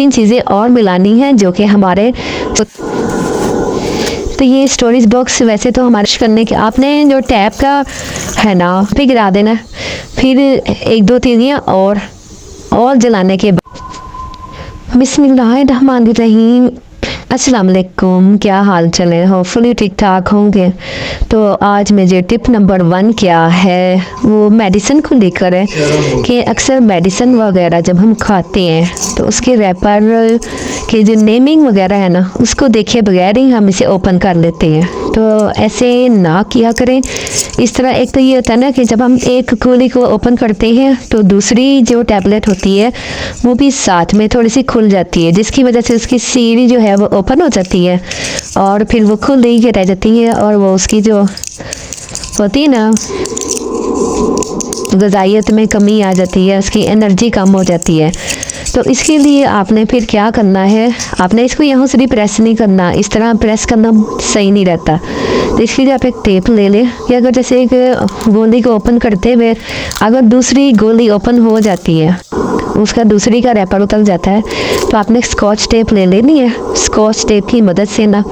तीन चीज़ें और मिलानी हैं जो कि हमारे तो ये स्टोरेज बॉक्स वैसे तो हमारे करने के आपने जो टैप का है ना पे गिरा देना, फिर एक दो तीनियाँ और जलाने के बाद बिस्मिल्लाहिर्रहमानिर्रहीम। अस्सलाम वालेकुम, क्या हाल चल है? होपफुली ठीक ठाक होंगे। तो आज मेरे टिप नंबर 1 क्या है, वो मेडिसिन को लेकर है कि अक्सर मेडिसिन वगैरह जब हम खाते हैं तो उसके रैपर के जो नेमिंग वगैरह है ना, उसको देखे बगैर ही हम इसे ओपन कर लेते हैं। तो ऐसे ना किया करें। इस तरह एक तो ये होता है ना कि जब हम एक गोली को ओपन करते हैं तो दूसरी जो टैबलेट होती है वो भी साथ में थोड़ी सी खुल जाती है, जिसकी वजह से उसकी सीढ़ी जो है वो ओपन हो जाती है और फिर वो खुल ही के रह जाती है और वो उसकी जो होती है ना ग़िज़ाइयत में कमी आ जाती है, उसकी एनर्जी कम हो जाती है। तो इसके लिए आपने फिर क्या करना है, आपने इसको यहाँ से भी प्रेस नहीं करना, इस तरह प्रेस करना सही नहीं रहता। तो इसके लिए आप एक टेप ले लें कि अगर जैसे एक गोली को ओपन करते हुए अगर दूसरी गोली ओपन हो जाती है, उसका दूसरी का रैपर उतर जाता है, तो आपने स्कॉच टेप ले लेनी है। स्कॉच टेप की मदद से ना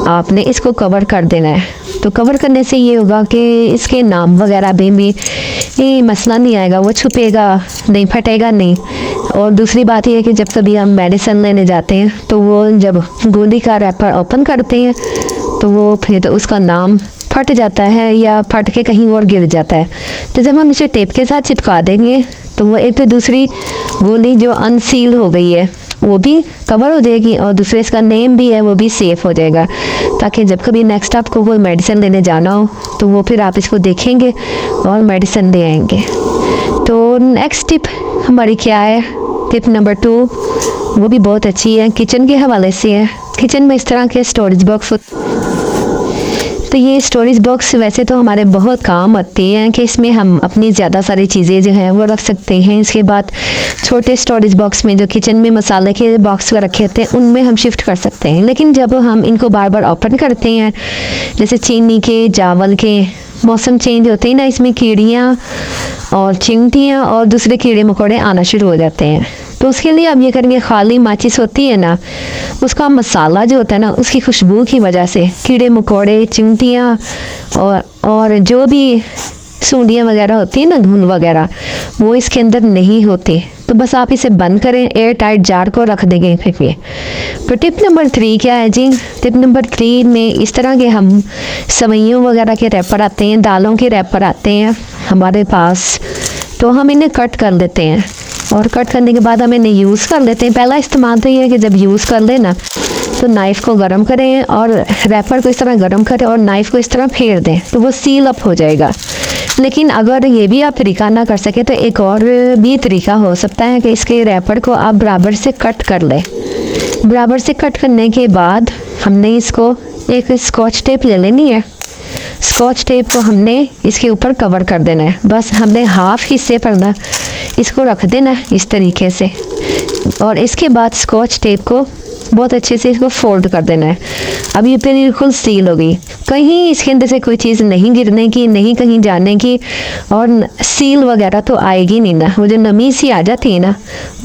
आपने इसको कवर कर देना है। तो कवर करने से ये होगा कि इसके नाम वगैरह भी ये मसला नहीं आएगा, वो छुपेगा नहीं, फटेगा नहीं। और दूसरी बात ये है कि जब कभी हम मेडिसिन लेने जाते हैं तो वो जब गोली का रैपर ओपन करते हैं तो वो फिर तो उसका नाम फट जाता है या फट के कहीं और गिर जाता है। तो जब हम इसे टेप के साथ चिपका देंगे तो वो एक तो दूसरी गोली जो अनसील हो गई है वो भी कवर हो जाएगी और दूसरे इसका नेम भी है वो भी सेफ़ हो जाएगा, ताकि जब कभी नेक्स्ट आपको कोई मेडिसिन लेने जाना हो तो वो फिर आप इसको देखेंगे और मेडिसिन ले आएंगे। तो नेक्स्ट टिप हमारी क्या है, टिप नंबर 2, वो भी बहुत अच्छी है, किचन के हवाले से है। किचन में इस तरह के स्टोरेज बॉक्स तो ये स्टोरेज बॉक्स वैसे तो हमारे बहुत काम आते हैं कि इसमें हम अपनी ज़्यादा सारी चीज़ें जो हैं वो रख सकते हैं। इसके बाद छोटे स्टोरेज बॉक्स में जो किचन में मसाले के बॉक्स रखे होते हैं उनमें हम शिफ्ट कर सकते हैं। लेकिन जब हम इनको बार बार ओपन करते हैं, जैसे चीनी के, चावल के, मौसम चेंज होते हैं ना, इसमें कीड़ियाँ और चींटियाँ और दूसरे कीड़े मकोड़े आना शुरू हो जाते हैं। तो उसके लिए अब ये करेंगे, खाली माचिस होती है ना, उसका मसाला जो होता है ना, उसकी खुशबू की वजह से कीड़े मकोड़े, चिमटियाँ और जो भी सूंडियाँ वगैरह होती है ना, धुन वगैरह, वो इसके अंदर नहीं होते। तो बस आप इसे बंद करें, एयर टाइट जार को रख देंगे फिर। तो टिप नंबर 3 क्या है जी, टिप नंबर 3 में इस तरह के हम सवैयों वगैरह के रैपर आते हैं, दालों के रैपर आते हैं हमारे पास, तो हम इन्हें कट कर लेते हैं और कट करने के बाद हम इन्हें यूज़ कर लेते हैं। पहला इस्तेमाल तो ये है कि जब यूज़ कर लेना तो नाइफ़ को गर्म करें और रैपर को इस तरह गर्म करें और नाइफ़ को इस तरह फेर दें तो वो सील अप हो जाएगा। लेकिन अगर ये भी आप तरीका ना कर सके तो एक और भी तरीका हो सकता है कि इसके रैपर को आप बराबर से कट कर लें। बराबर से कट करने के बाद हमने इसको एक स्कॉच टेप ले लेनी है। स्कॉच टेप को हमने इसके ऊपर कवर कर देना है। बस हमने हाफ हिस्से पर ना इसको रख देना है इस तरीके से और इसके बाद स्कॉच टेप को बहुत अच्छे से इसको फोल्ड कर देना है। अब ये बिल्कुल सील हो गई, कहीं इसके अंदर से कोई चीज़ नहीं गिरने की, नहीं कहीं जाने की, और सील वगैरह तो आएगी नहीं ना, वो जो नमी सी आ जाती है ना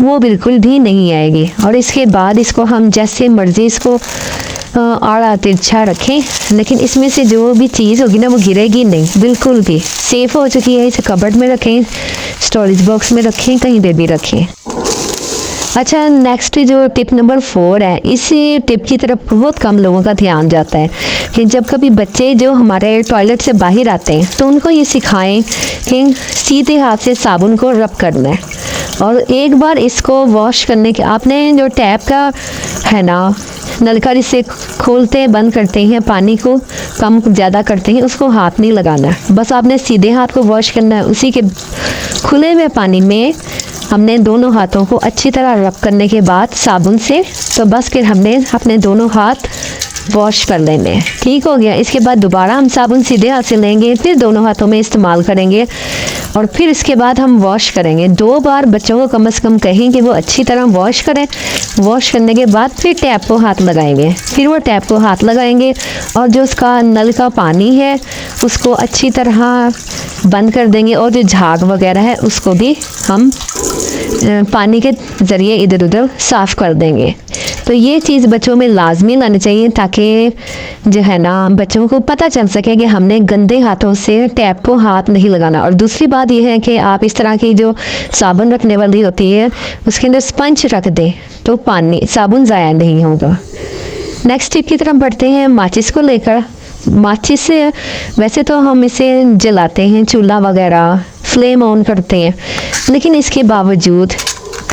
वो बिल्कुल भी नहीं आएगी। और इसके बाद इसको हम जैसे मर्ज़ी इसको आड़ा तिरछा रखें, लेकिन इसमें से जो भी चीज़ होगी ना वो गिरेगी नहीं, बिल्कुल भी सेफ़ हो चुकी है। इसे कबर्ड में रखें, स्टोरेज बॉक्स में रखें, कहीं पे भी रखें। अच्छा, नेक्स्ट जो टिप नंबर 4 है, इस टिप की तरफ बहुत कम लोगों का ध्यान जाता है कि जब कभी बच्चे जो हमारे टॉयलेट से बाहर आते हैं तो उनको ये सिखाएं कि सीधे हाथ से साबुन को रब करना है और एक बार इसको वॉश करने के आपने जो टैप का है ना नलका जिससे खोलते बंद करते हैं, पानी को कम ज़्यादा करते हैं, उसको हाथ नहीं लगाना। बस आपने सीधे हाथ को वॉश करना है। उसी के खुले हुए पानी में हमने दोनों हाथों को अच्छी तरह रब करने के बाद साबुन से, तो बस फिर हमने अपने दोनों हाथ वॉश कर लेने हैं। ठीक हो गया। इसके बाद दोबारा हम साबुन सीधे हाथ से लेंगे, फिर दोनों हाथों में इस्तेमाल करेंगे और फिर इसके बाद हम वॉश करेंगे। 2 बार बच्चों को कम से कम कहें कि वो अच्छी तरह वॉश करें। वॉश करने के बाद फिर टैप को हाथ लगाएंगे, फिर वो टैप को हाथ लगाएंगे और जो उसका नल का पानी है उसको अच्छी तरह बंद कर देंगे और जो झाग वगैरह है उसको भी हम पानी के ज़रिए इधर उधर साफ़ कर देंगे। तो ये चीज़ बच्चों में लाजमी लानी चाहिए ताकि जो है ना बच्चों को पता चल सके कि हमने गंदे हाथों से टैप को हाथ नहीं लगाना। और दूसरी बात यह है कि आप इस तरह की जो साबुन रखने वाली होती है उसके अंदर स्पंज रख दें तो पानी साबुन ज़ाया नहीं होगा। नेक्स्ट टिप की तरफ बढ़ते हैं माचिस को लेकर। माचिस से वैसे तो हम इसे जलाते हैं, चूल्हा वगैरह फ्लेम ऑन करते हैं, लेकिन इसके बावजूद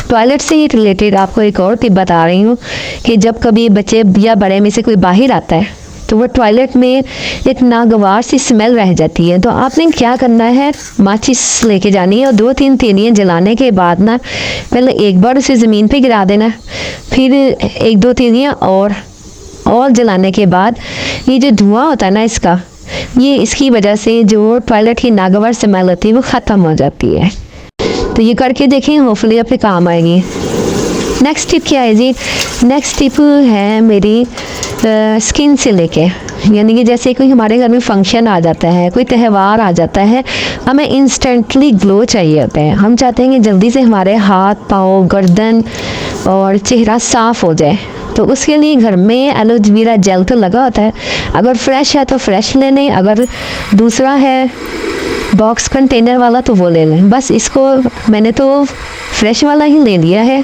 टॉयलेट से ही रिलेटेड आपको एक और टिप बता रही हूँ कि जब कभी बच्चे या बड़े में से कोई बाहर आता है तो वो टॉयलेट में एक नागवार सी स्मेल रह जाती है। तो आपने क्या करना है, माचिस लेके जानी है और 2-3 तीलियाँ जलाने के बाद ना पहले एक बार उसे ज़मीन पे गिरा देना, फिर 1-2 तीलियाँ और जलाने के बाद ये जो धुआं होता है ना इसका, ये इसकी वजह से जो टॉयलेट की नागवार स्मेल होती है वो ख़त्म हो जाती है। तो ये करके देखें, होपफुली आपके काम आएगी। नेक्स्ट टिप क्या है जी? नेक्स्ट टिप है मेरी स्किन से लेके, यानी कि जैसे कोई हमारे घर में फंक्शन आ जाता है, कोई त्यौहार आ जाता है, हमें इंस्टेंटली ग्लो चाहिए होता है। हम चाहते हैं कि जल्दी से हमारे हाथ, पाँव, गर्दन और चेहरा साफ़ हो जाए। तो उसके लिए घर में एलोवेरा जेल तो लगा होता है, अगर फ्रेश है तो फ्रेश ले लें, अगर दूसरा है बॉक्स कंटेनर वाला तो वो ले लें। बस इसको मैंने तो फ्रेश वाला ही ले लिया है।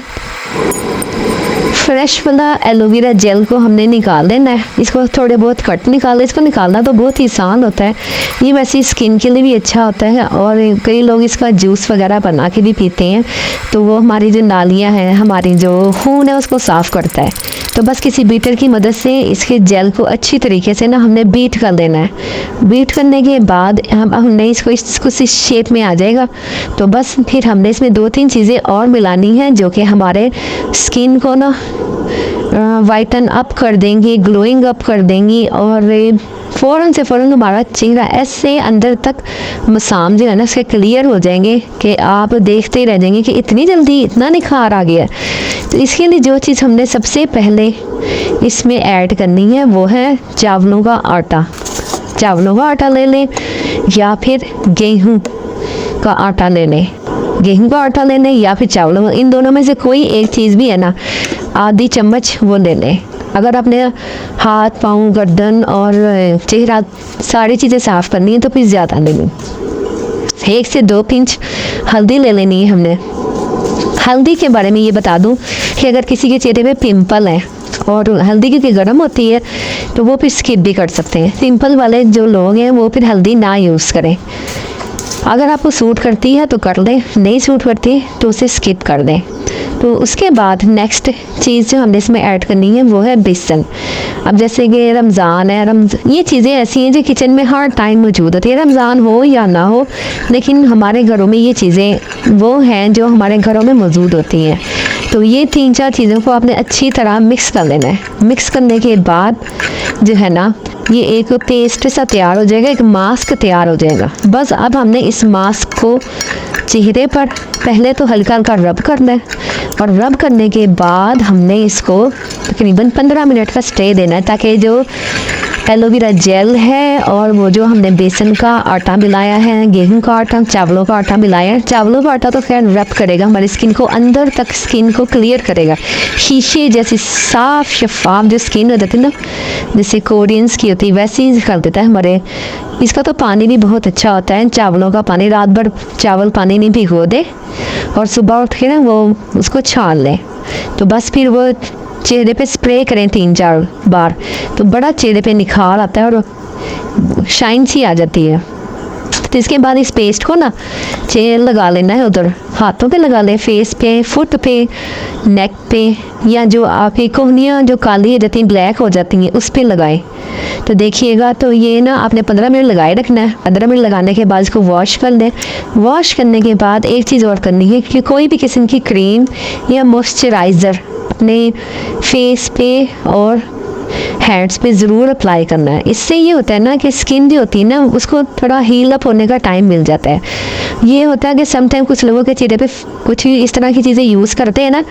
फ्रेश वाला एलोवेरा जेल को हमने निकाल देना है, इसको थोड़े बहुत कट निकाल, इसको निकालना तो बहुत ही आसान होता है। ये वैसे स्किन के लिए भी अच्छा होता है और कई लोग इसका जूस वगैरह बना के भी पीते हैं, तो वो हमारी जो नालियाँ हैं, हमारी जो खून है उसको साफ़ करता है। तो बस किसी बीटर की मदद से इसके जेल को अच्छी तरीके से ना हमने बीट कर देना है। बीट करने के बाद हमने इसको इस शेप में आ जाएगा। तो बस फिर हमने इसमें 2-3 चीज़ें और मिलानी हैं जो कि हमारे स्किन को ना वाइटन अप कर देंगी, ग्लोइंग अप कर देंगी और फ़ौरन हमारा चेहरा ऐसे अंदर तक मसाम जो है ना उसके क्लियर हो जाएंगे कि आप देखते ही रह जाएंगे कि इतनी जल्दी इतना निखार आ गया। तो इसके लिए जो चीज़ हमने सबसे पहले इसमें ऐड करनी है वो है चावलों का आटा। चावलों का आटा ले लें या फिर गेहूँ का आटा ले लें, गेहूँ का आटा ले लें या फिर चावलों, इन दोनों में से कोई एक चीज़ भी है ना, आधी चम्मच वो ले लें। अगर आपने हाथ, पाँव, गर्दन और चेहरा सारी चीज़ें साफ़ करनी है तो फिर ज़्यादा ले लें। 1 से 2 पिंच हल्दी ले लेनी है हमने। हल्दी के बारे में ये बता दूं कि अगर किसी के चेहरे पे पिंपल है और हल्दी क्योंकि गर्म होती है तो वो फिर स्किप भी कर सकते हैं। पिंपल वाले जो लोग हैं वो फिर हल्दी ना यूज़ करें। अगर आपको सूट करती है तो कर लें, नहीं सूट करती तो उसे स्किप कर दें। तो उसके बाद नेक्स्ट चीज़ जो हमने इसमें ऐड करनी है वो है बेसन। अब जैसे कि रमज़ान है, ये चीज़ें ऐसी हैं जो किचन में हर टाइम मौजूद होती है, रमज़ान हो या ना हो, लेकिन हमारे घरों में ये चीज़ें वो हैं जो हमारे घरों में मौजूद होती हैं। तो ये 3-4 चीज़ों को आपने अच्छी तरह मिक्स कर लेना है। मिक्स करने के बाद जो है ना ये एक पेस्ट सा तैयार हो जाएगा, एक मास्क तैयार हो जाएगा। बस अब हमने इस मास्क को चेहरे पर पहले तो हल्का हल्का रब करना है और रब करने के बाद हमने इसको तकरीबन 15 मिनट का स्टे देना है ताकि जो एलोवेरा जेल है और वो जो हमने बेसन का आटा मिलाया है, गेहूं का आटा, चावलों का आटा मिलाया है। चावलों का आटा तो खैर रब करेगा हमारी स्किन को, अंदर तक स्किन को क्लियर करेगा। शीशे जैसी साफ शफाफ जो स्किन हो जाती है ना, जैसे कोरियंस की होती है वैसी ही कर देता है हमारे। इसका तो पानी भी बहुत अच्छा होता है, चावलों का पानी। रात भर चावल पानी नहीं भिगो दे और सुबह उठ के ना वो उसको छान लें, तो बस फिर वो चेहरे पे स्प्रे करें 3-4 बार, तो बड़ा चेहरे पे निखार आता है और शाइन सी आ जाती है। तो इसके बाद इस पेस्ट को ना चेहरे लगा लेना है, उधर हाथों पे लगा लें, फेस पे, फुट पे, नेक पे, या जो आपकी कोहनियाँ जो काली हो जाती हैं, ब्लैक हो जाती हैं, उस पर लगाएं। तो देखिएगा, तो ये ना आपने 15 मिनट लगाए रखना है। 15 मिनट लगाने के बाद इसको वॉश कर लें। वॉश करने के बाद एक चीज़ और करनी है कि कोई भी किस्म की क्रीम या मॉइस्चराइज़र अपने फेस पे और हैंड्स पे ज़रूर अप्लाई करना है। इससे ये होता है ना कि स्किन जो होती है ना उसको थोड़ा हील अप होने का टाइम मिल जाता है। ये होता है कि समटाइम कुछ लोगों के चेहरे पे कुछ भी इस तरह की चीज़ें यूज़ करते हैं ना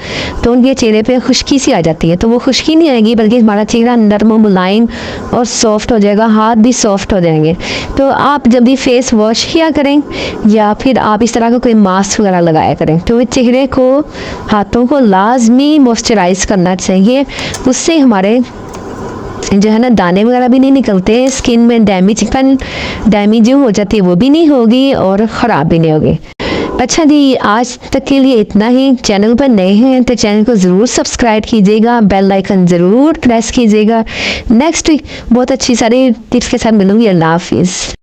तो उनके चेहरे पे खुश्की सी आ जाती है, तो वो खुश्की नहीं आएगी बल्कि हमारा चेहरा नरम मुलायम और सॉफ्ट हो जाएगा, हाथ भी सॉफ्ट हो जाएंगे। तो आप जब भी फेस वॉश किया करें या फिर आप इस तरह का कोई मास्क वगैरह लगाया करें तो चेहरे को, हाथों को लाजमी मॉइस्चराइज करना चाहिए। उससे हमारे जो है ना दाने वगैरह भी नहीं निकलते, स्किन में डैमेज हो जाती है वो भी नहीं होगी और ख़राब भी नहीं होगी। अच्छा जी, आज तक के लिए इतना ही। चैनल पर नए हैं तो चैनल को ज़रूर सब्सक्राइब कीजिएगा, बेल आइकन ज़रूर प्रेस कीजिएगा। नेक्स्ट वीक बहुत अच्छी सारी टिप्स के साथ मिलूंगी। अल्लाह हाफिज़।